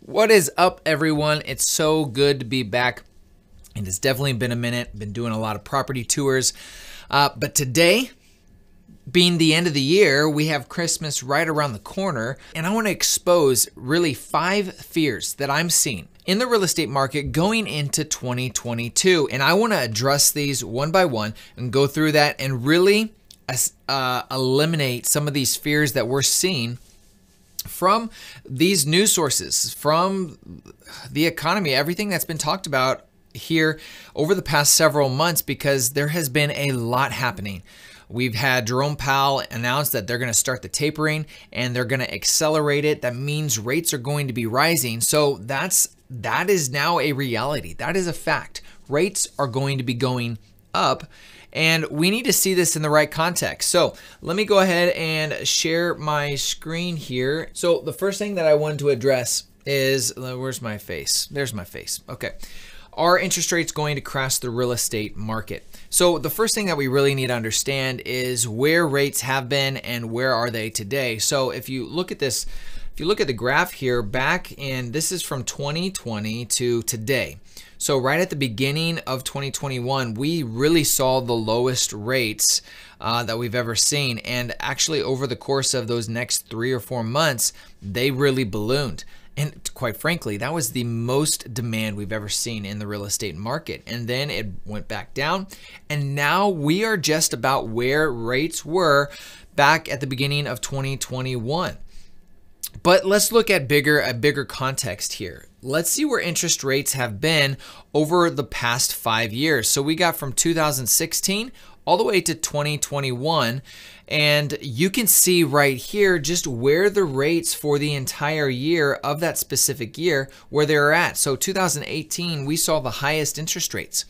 What is up, everyone? It's so good to be back. And it's definitely been a minute. Been doing a lot of property tours. But today, being the end of the year, we have Christmas right around the corner. And I want to expose really 5 fears that I'm seeing in the real estate market going into 2022. And I want to address these one by one and go through that and really eliminate some of these fears that we're seeing from these news sources, from the economy, everything that's been talked about here over the past several months, because there has been a lot happening. We've had Jerome Powell announce that they're going to start the tapering and they're going to accelerate it. That means rates are going to be rising. So that is now a reality. That is a fact. Rates are going to be going up. And we need to see this in the right context. So let me go ahead and share my screen here. So the first thing that I wanted to address is, where's my face? There's my face. Okay. Are interest rates going to crash the real estate market? So the first thing that we really need to understand is where rates have been and where are they today. So if you look at this, if you look at the graph here back in, this is from 2020 to today. So right at the beginning of 2021, we really saw the lowest rates that we've ever seen. And actually over the course of those next 3 or 4 months, they really ballooned. And quite frankly, that was the most demand we've ever seen in the real estate market. And then it went back down. And now we are just about where rates were back at the beginning of 2021. But let's look at a bigger context here. Let's see where interest rates have been over the past 5 years. So we got from 2016 all the way to 2021. And you can see right here just where the rates for the entire year of that specific year, where they're at. So 2018, we saw the highest interest rates,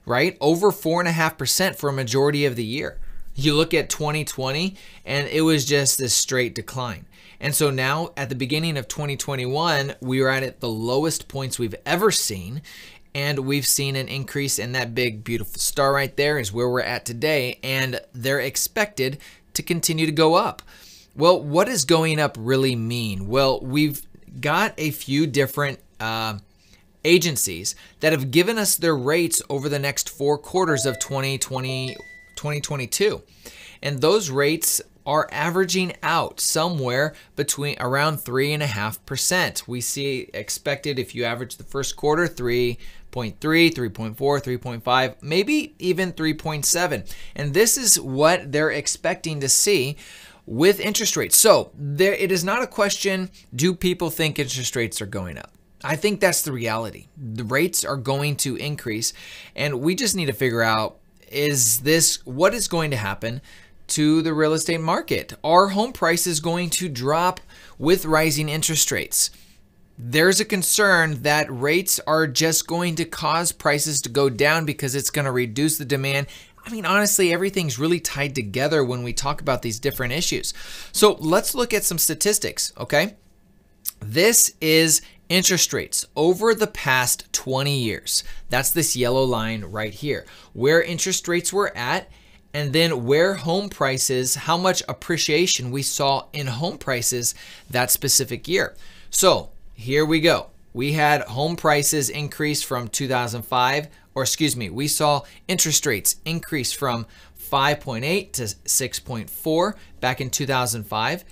right? Over 4.5% for a majority of the year. You look at 2020 and it was just this straight decline. And so now at the beginning of 2021, we were at the lowest points we've ever seen. And we've seen an increase in that big, beautiful star right there is where we're at today. And they're expected to continue to go up. Well, what does going up really mean? Well, we've got a few different agencies that have given us their rates over the next 4 quarters of 2022. And those rates are averaging out somewhere between around 3.5%. We see expected, if you average the first quarter, 3.3, 3.4, 3.5, maybe even 3.7. And this is what they're expecting to see with interest rates. So it is not a question, do people think interest rates are going up? I think that's the reality. The rates are going to increase, and we just need to figure out, what is going to happen to the real estate market? Are home prices going to drop with rising interest rates? There's a concern that rates are just going to cause prices to go down because it's going to reduce the demand. I mean, honestly, everything's really tied together when we talk about these different issues. So let's look at some statistics, okay? This is interest rates over the past 20 years. That's this yellow line right here, where interest rates were at, and then where home prices, how much appreciation we saw in home prices that specific year. So here we go. We had home prices increase from 2005, we saw interest rates increase from 5.8 to 6.4 back in 2005.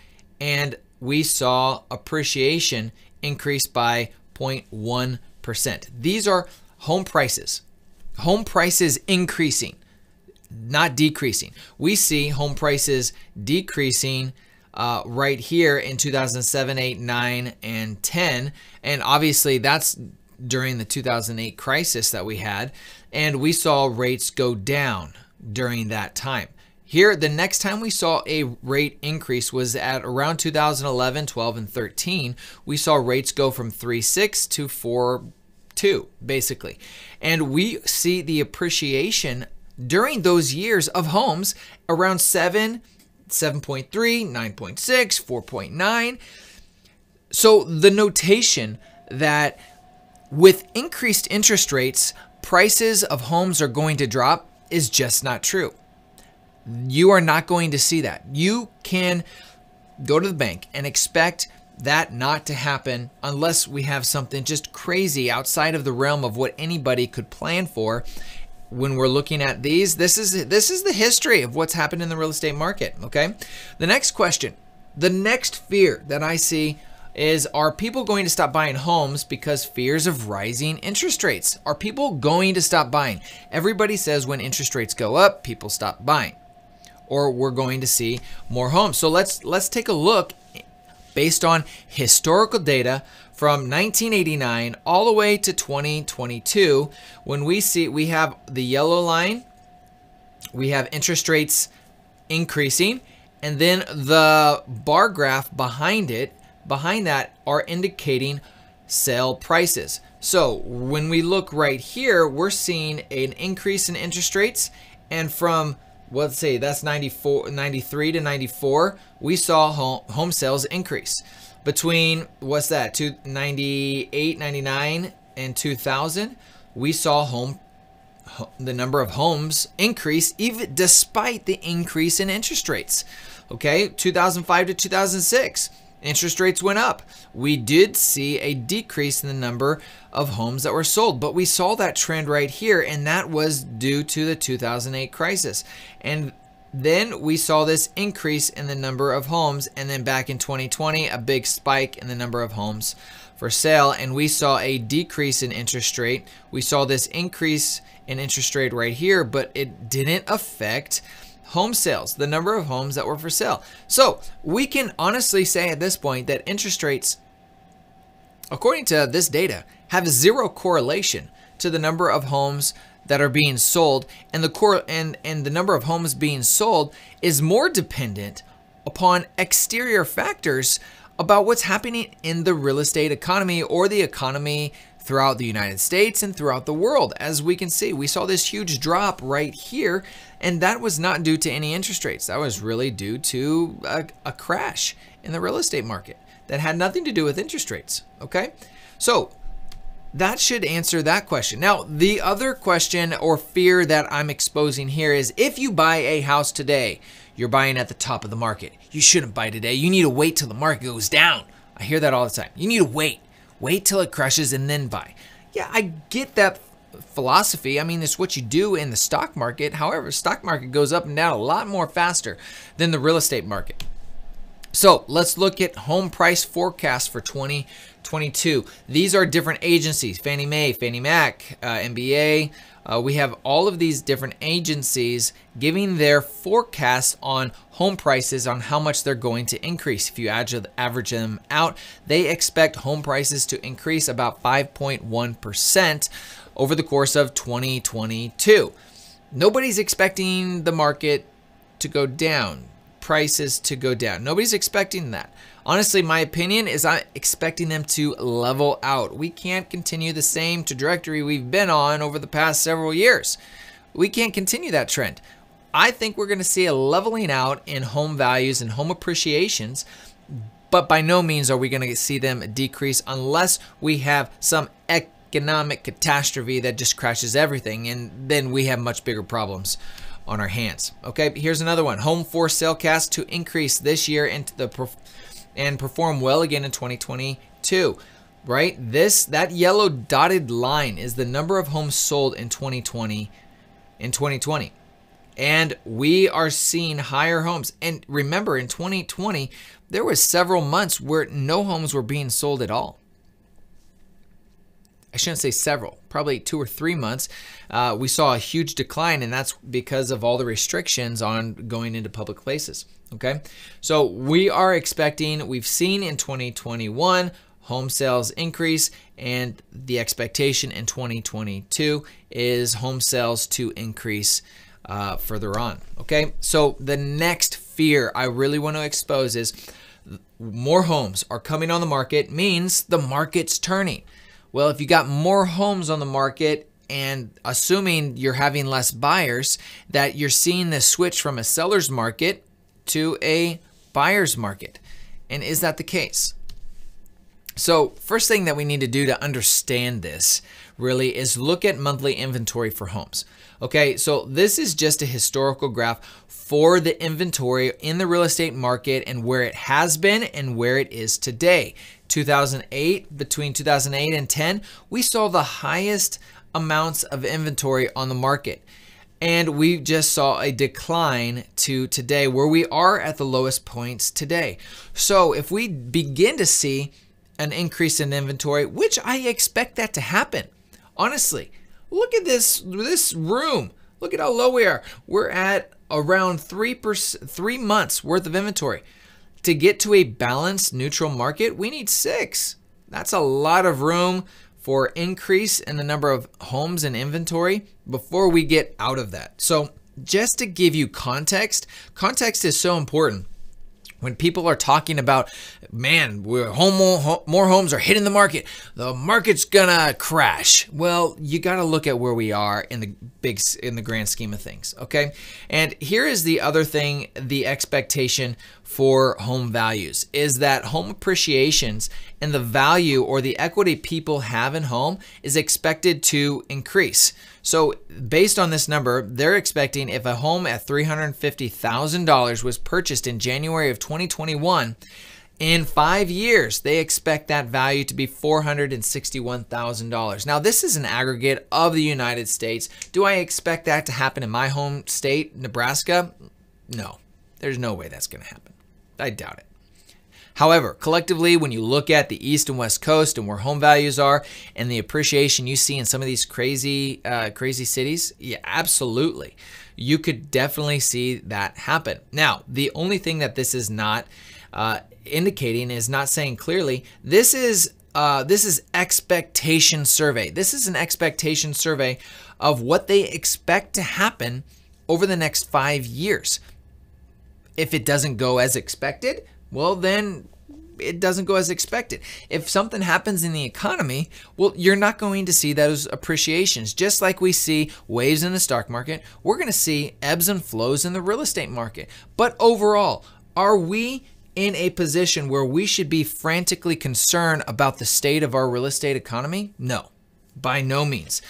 And we saw appreciation increase by 0.1%. These are home prices increasing, not decreasing. We see home prices decreasing right here in 2007, 8, 9, and 10. And obviously that's during the 2008 crisis that we had. And we saw rates go down during that time. Here, the next time we saw a rate increase was at around 2011, 12, and 13. We saw rates go from 3.6 to 4.2, basically. And we see the appreciation during those years of homes around 7, 7.3, 9.6, 4.9. So the notation that with increased interest rates, prices of homes are going to drop is just not true. You are not going to see that. You can go to the bank and expect that not to happen unless we have something just crazy outside of the realm of what anybody could plan for. When we're looking at these, this is the history of what's happened in the real estate market, okay? The next question, the next fear that I see is, are people going to stop buying homes because fears of rising interest rates? Are people going to stop buying? Everybody says when interest rates go up, people stop buying, or we're going to see more homes. So let's take a look based on historical data from 1989 all the way to 2022. When we have the yellow line, we have interest rates increasing, and then the bar graph behind that are indicating sale prices. So when we look right here, we're seeing an increase in interest rates, and from, let's say that's 93 to 94, we saw home sales increase. Between, what's that, 98, 99, and 2000, we saw the number of homes increase even despite the increase in interest rates. Okay, 2005 to 2006, interest rates went up. We did see a decrease in the number of homes that were sold, but we saw that trend right here, and that was due to the 2008 crisis. And then we saw this increase in the number of homes, and then back in 2020, a big spike in the number of homes for sale, and we saw a decrease in interest rate. We saw this increase in interest rate right here, but it didn't affect home sales, the number of homes that were for sale. So we can honestly say at this point that interest rates, according to this data, have zero correlation to the number of homes that are being sold, and the number of homes being sold is more dependent upon exterior factors about what's happening in the real estate economy or the economy throughout the United States and throughout the world. As we can see, we saw this huge drop right here, and that was not due to any interest rates. That was really due to a crash in the real estate market that had nothing to do with interest rates, okay? So that should answer that question. Now, the other question or fear that I'm exposing here is, if you buy a house today, you're buying at the top of the market. You shouldn't buy today. You need to wait till the market goes down. I hear that all the time. You need to wait. Wait till it crashes and then buy. Yeah, I get that philosophy. I mean, it's what you do in the stock market. However, the stock market goes up and down a lot more faster than the real estate market. So let's look at home price forecasts for 2022. These are different agencies: Fannie Mae, Fannie Mac, MBA. We have all of these different agencies giving their forecasts on home prices, on how much they're going to increase. If you average them out, they expect home prices to increase about 5.1% over the course of 2022. Nobody's expecting the market to go down, prices to go down. Nobody's expecting that. Honestly, my opinion is I'm expecting them to level out. We can't continue the same trajectory we've been on over the past several years. We can't continue that trend. I think we're going to see a leveling out in home values and home appreciations, but by no means are we going to see them decrease unless we have some economic catastrophe that just crashes everything, and then we have much bigger problems on our hands. Okay, here's another one. Home for sale cast to increase this year and perform well again in 2022. Right? That yellow dotted line is the number of homes sold in 2020. And we are seeing higher homes. And remember, in 2020, there was several months where no homes were being sold at all. I shouldn't say several, probably 2 or 3 months. We saw a huge decline, and that's because of all the restrictions on going into public places. Okay, so we are expecting, we've seen in 2021 home sales increase, and the expectation in 2022 is home sales to increase further on. Okay, so the next fear I really want to expose is more homes are coming on the market means the market's turning. Well, if you got more homes on the market, and assuming you're having less buyers, that you're seeing this switch from a seller's market to a buyer's market. And is that the case? So first thing that we need to do to understand this really is look at monthly inventory for homes. Okay, so this is just a historical graph for the inventory in the real estate market and where it has been and where it is today. 2008, between 2008 and 10, we saw the highest amounts of inventory on the market. And we just saw a decline to today where we are at the lowest points today. So if we begin to see an increase in inventory, which I expect that to happen. Honestly, look at this room. Look at how low we are. We're at around 3 months worth of inventory. To get to a balanced neutral market, we need 6. That's a lot of room for increase in the number of homes in inventory before we get out of that. So just to give you context, context is so important. When people are talking about, man, more homes are hitting the market's gonna crash. Well, you gotta look at where we are in the grand scheme of things, okay? And here is the other thing, the expectation for home values is that home appreciations and the value or the equity people have in home is expected to increase. So based on this number, they're expecting if a home at $350,000 was purchased in January of 2021, in 5 years, they expect that value to be $461,000. Now, this is an aggregate of the United States. Do I expect that to happen in my home state, Nebraska? No, there's no way that's going to happen. I doubt it. However, collectively, when you look at the East and West Coast and where home values are and the appreciation you see in some of these crazy cities, yeah, absolutely. You could definitely see that happen. Now, the only thing that this is not indicating is not saying clearly, this is expectation survey. This is an expectation survey of what they expect to happen over the next 5 years. If it doesn't go as expected, well, then it doesn't go as expected. If something happens in the economy, well, you're not going to see those appreciations. Just like we see waves in the stock market, we're going to see ebbs and flows in the real estate market. But overall, are we in a position where we should be frantically concerned about the state of our real estate economy? No, by no means.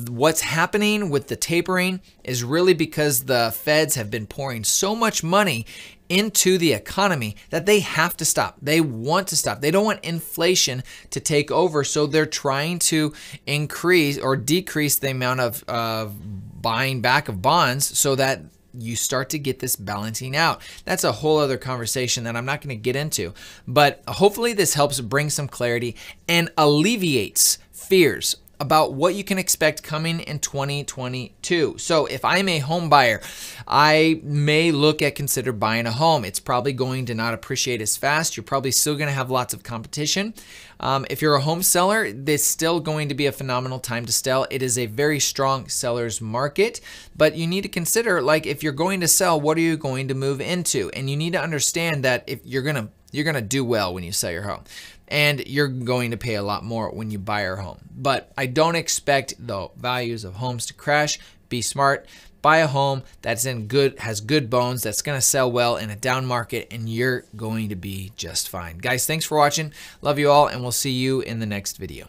What's happening with the tapering is really because the feds have been pouring so much money into the economy that they have to stop. They want to stop. They don't want inflation to take over, so they're trying to increase or decrease the amount of buying back of bonds so that you start to get this balancing out. That's a whole other conversation that I'm not going to get into, but hopefully this helps bring some clarity and alleviates fears about what you can expect coming in 2022. So if I'm a home buyer, I may consider buying a home. It's probably going to not appreciate as fast. You're probably still going to have lots of competition. If you're a home seller, it's still going to be a phenomenal time to sell. It is a very strong seller's market, but you need to consider, like, if you're going to sell, what are you going to move into? And you need to understand that if you're going to do well when you sell your home. And you're going to pay a lot more when you buy your home. But I don't expect the values of homes to crash. Be smart. Buy a home that's has good bones, that's going to sell well in a down market, and you're going to be just fine. Guys, thanks for watching. Love you all, and we'll see you in the next video.